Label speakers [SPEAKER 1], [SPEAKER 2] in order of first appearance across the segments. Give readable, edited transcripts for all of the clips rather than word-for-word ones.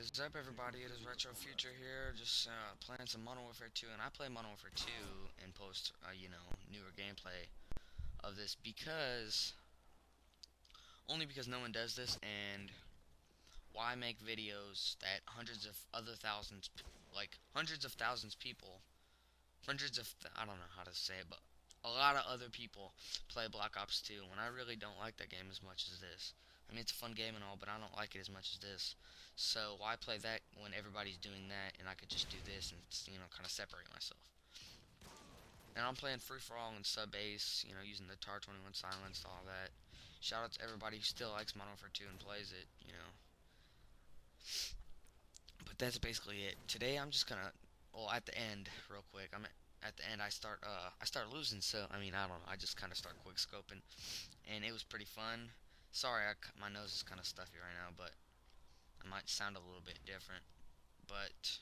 [SPEAKER 1] What is up, everybody? It is Retro Future here, just playing some Modern Warfare 2, and I play Modern Warfare 2 and post, newer gameplay of this only because no one does this, and why make videos that hundreds of other thousands, like hundreds of thousands people, I don't know how to say it, but a lot of other people play Black Ops 2, when I really don't like that game as much as this. I mean, it's a fun game and all, but I don't like it as much as this. So why play that when everybody's doing that, and I could just do this and, kind of separate myself. And I'm playing free-for-all and sub-ace, using the TAR 21 silence, all that. Shout out to everybody who still likes Modern Warfare 2 and plays it. But that's basically it. Today I'm just gonna, well, at the end, real quick, at the end I start losing, so, I mean, I don't know, I just kind of start quick scoping, and it was pretty fun. Sorry, my nose is kind of stuffy right now, but I might sound a little bit different. But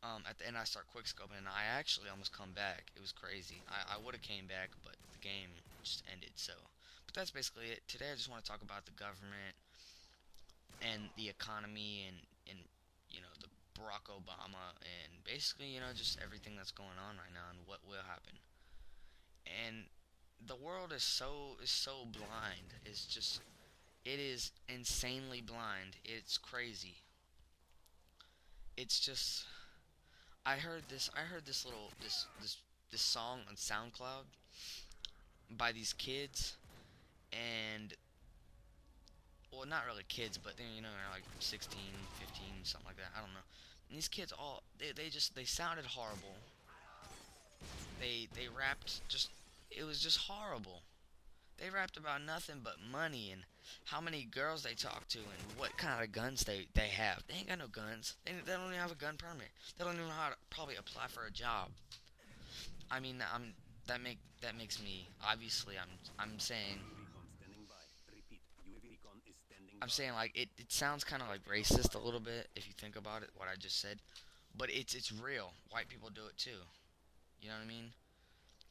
[SPEAKER 1] at the end I start quick scoping, and I actually almost come back. It was crazy. I would have came back, but the game just ended. So, but that's basically it. Today I just want to talk about the government and the economy and the Barack Obama and basically just everything that's going on right now and what will happen. And the world is so blind. It is insanely blind. It's crazy. It's just I heard this song on SoundCloud by these kids, and well, not really kids, but they're like 16, 15, something like that. I don't know. And these kids all they sounded horrible. They rapped just, it was just horrible. They rapped about nothing but money and how many girls they talk to and what kind of guns they have. They ain't got no guns. They don't even have a gun permit. They don't even know how to probably apply for a job. I mean, that makes me, obviously I'm saying like it sounds kind of like racist a little bit if you think about it, what I just said, but it's real. White people do it too. You know what I mean?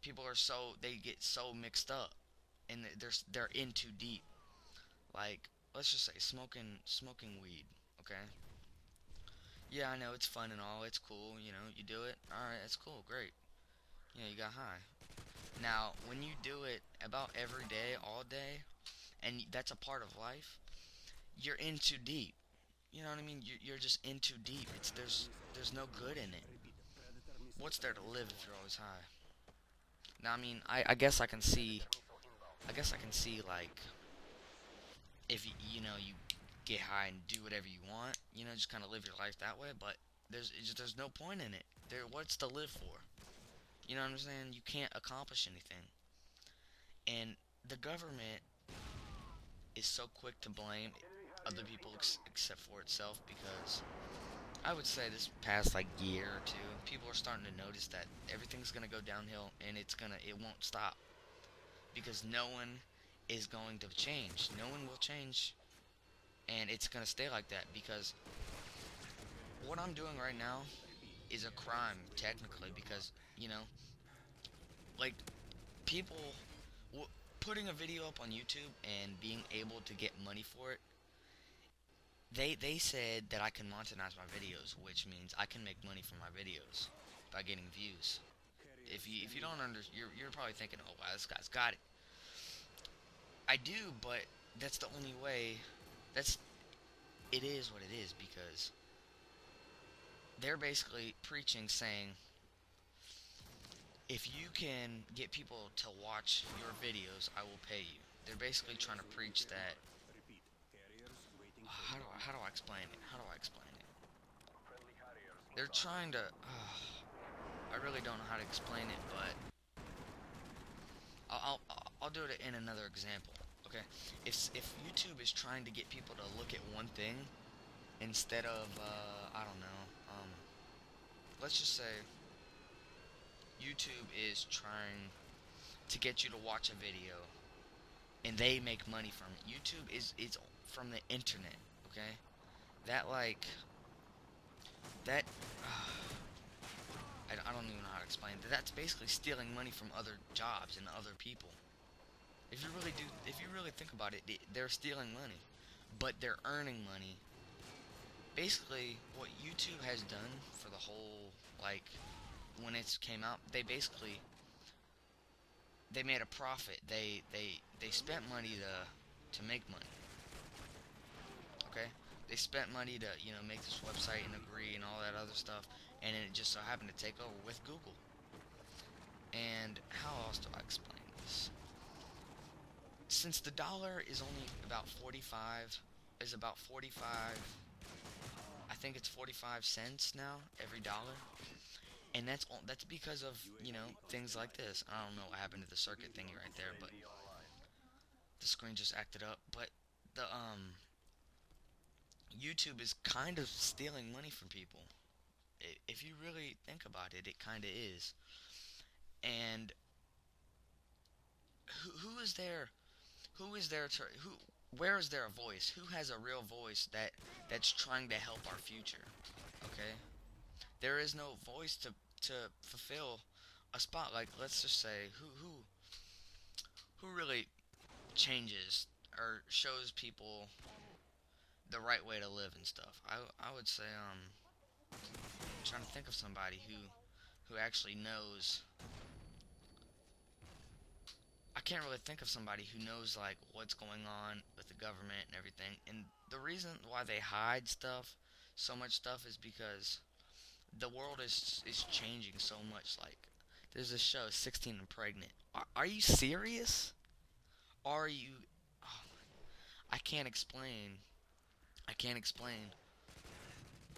[SPEAKER 1] People are they get so mixed up, and they're in too deep. Like, let's just say smoking weed. Okay. Yeah, I know it's fun and all. It's cool. You do it. All right, it's cool. Great. You got high. Now, when you do it about every day, all day, and that's a part of life, you're in too deep. You know what I mean? You're just in too deep. There's no good in it. What's there to live if you're always high? Now, I mean, I guess I can see like if you get high and do whatever you want, just kind of live your life that way. But there's no point in it. What's to live for? You know what I'm saying? You can't accomplish anything. And the government is so quick to blame other people except for itself, because I would say this past like year or two, people are starting to notice that everything's gonna go downhill, and it won't stop, because no one is going to change. No one will change, and it's gonna stay like that, because what I'm doing right now is a crime technically, because like people putting a video up on YouTube and being able to get money for it. They said that I can monetize my videos, which means I can make money from my videos by getting views. If you don't you're probably thinking, oh wow, this guy's got it. I do, but that's the only way. That's it is what it is, because they're basically preaching, saying if you can get people to watch your videos, I will pay you. They're basically trying to preach that. How do I explain it? How do I explain it? They're trying to. I really don't know how to explain it, but I'll do it in another example. Okay, if YouTube is trying to get people to look at one thing instead of I don't know, let's just say YouTube is trying to get you to watch a video, and they make money from it. YouTube is from the internet. Okay, that like that. I don't even know how to explain it. That's basically stealing money from other jobs and other people. If you really think about it, they're stealing money, but they're earning money basically what YouTube has done for the whole, like, when it came out, they made a profit. They spent money to make money. Okay, they spent money to make this website and agree and all that other stuff, and it just so happened to take over with Google. And how else do I explain this? Since the dollar is only about 45, is about 45. I think it's 45 cents now every dollar, and that's because of things like this. I don't know what happened to the circuit thingy right there, but the screen just acted up. But the YouTube is kind of stealing money from people. If you really think about it, it kind of is. And who is there? Who is there to who? Where is there a voice? Who has a real voice that's trying to help our future? Okay, there is no voice to fulfill a spot. Like, let's just say who really changes or shows people the right way to live and stuff. I would say I'm trying to think of somebody who actually knows. I can't really think of somebody who knows like what's going on with the government and everything. And the reason why they hide stuff, so much stuff, is because the world is changing so much. Like, there's this show, 16 and Pregnant. Are you serious? Are you? Oh, I can't explain. I can't explain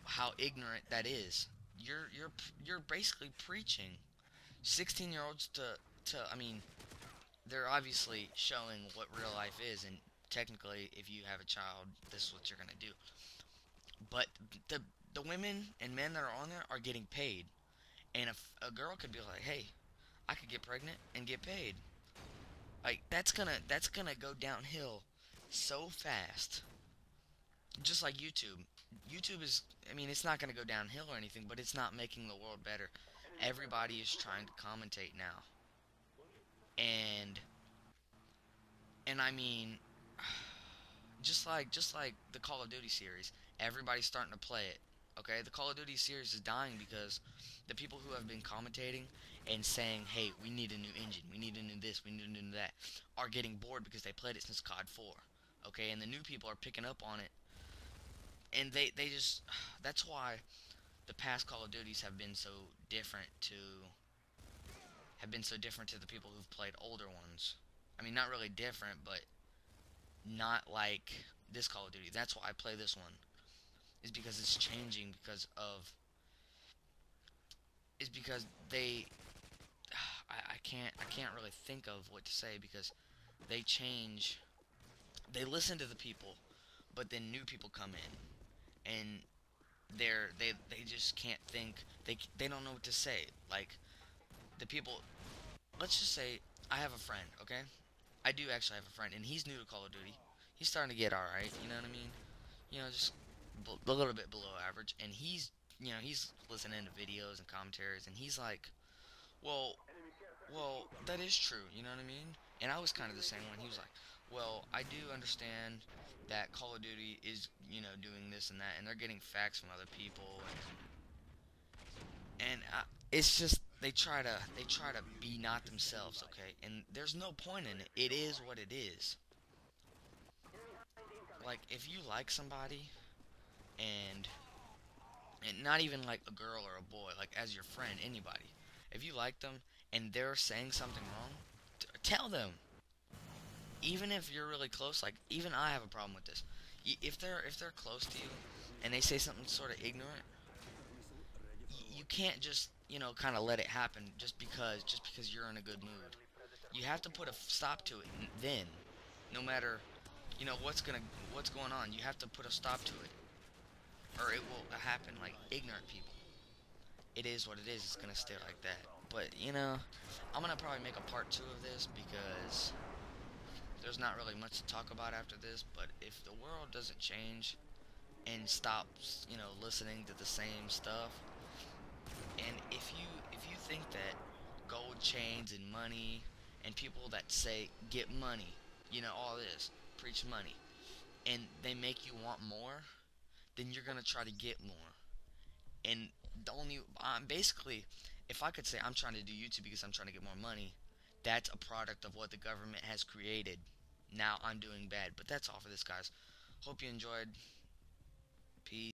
[SPEAKER 1] how ignorant that is. You're basically preaching 16-year-olds to. I mean, they're obviously showing what real life is, and technically, if you have a child, this is what you're gonna do. But the women and men that are on there are getting paid, and if a girl could be like, "Hey, I could get pregnant and get paid," like that's gonna go downhill so fast. Just like YouTube. YouTube is, I mean, it's not gonna go downhill or anything, but it's not making the world better. Everybody is trying to commentate now, and I mean, just like the Call of Duty series, everybody's starting to play it. Okay, the Call of Duty series is dying because the people who have been commentating and saying, "Hey, we need a new engine, we need a new this, we need a new that," are getting bored because they played it since COD 4. Okay, and the new people are picking up on it, and they just that's why the past Call of Duties have been so different to the people who've played older ones. I mean, not really different, but not like this Call of Duty. That's why I play this one. Is because it's changing is because they I can't really think of what to say because they change. They listen to the people, but then new people come in and they just can't think. They don't know what to say. Like, the people, let's just say I have a friend, okay? I do actually have a friend, and he's new to Call of Duty. He's starting to get alright, you know what I mean? Just a little bit below average, and he's listening to videos and commentaries, and he's like, well, that is true, you know what I mean? And I was kind of the same one. He was like, well, I do understand that Call of Duty is, doing this and that, and they're getting facts from other people, and it's just they try to be not themselves, okay? And there's no point in it. It is what it is. Like, if you like somebody, and not even like a girl or a boy, like as your friend, anybody, if you like them and they're saying something wrong, tell them. Even if you're really close, like, even I have a problem with this. If they're close to you and they say something sort of ignorant, you can't just kind of let it happen just because you're in a good mood. You have to put a stop to it. Then, no matter what's going on, you have to put a stop to it, or it will happen. Like ignorant people, it is what it is. It's gonna stay like that. But I'm gonna probably make a part 2 of this because there's not really much to talk about after this. But if the world doesn't change and stops, listening to the same stuff, and if you think that gold chains and money and people that say get money, all this, preach money, and they make you want more, then you're gonna try to get more. And the only basically, if I could say I'm trying to do YouTube because I'm trying to get more money, that's a product of what the government has created. Now I'm doing bad, but that's all for this, guys. Hope you enjoyed.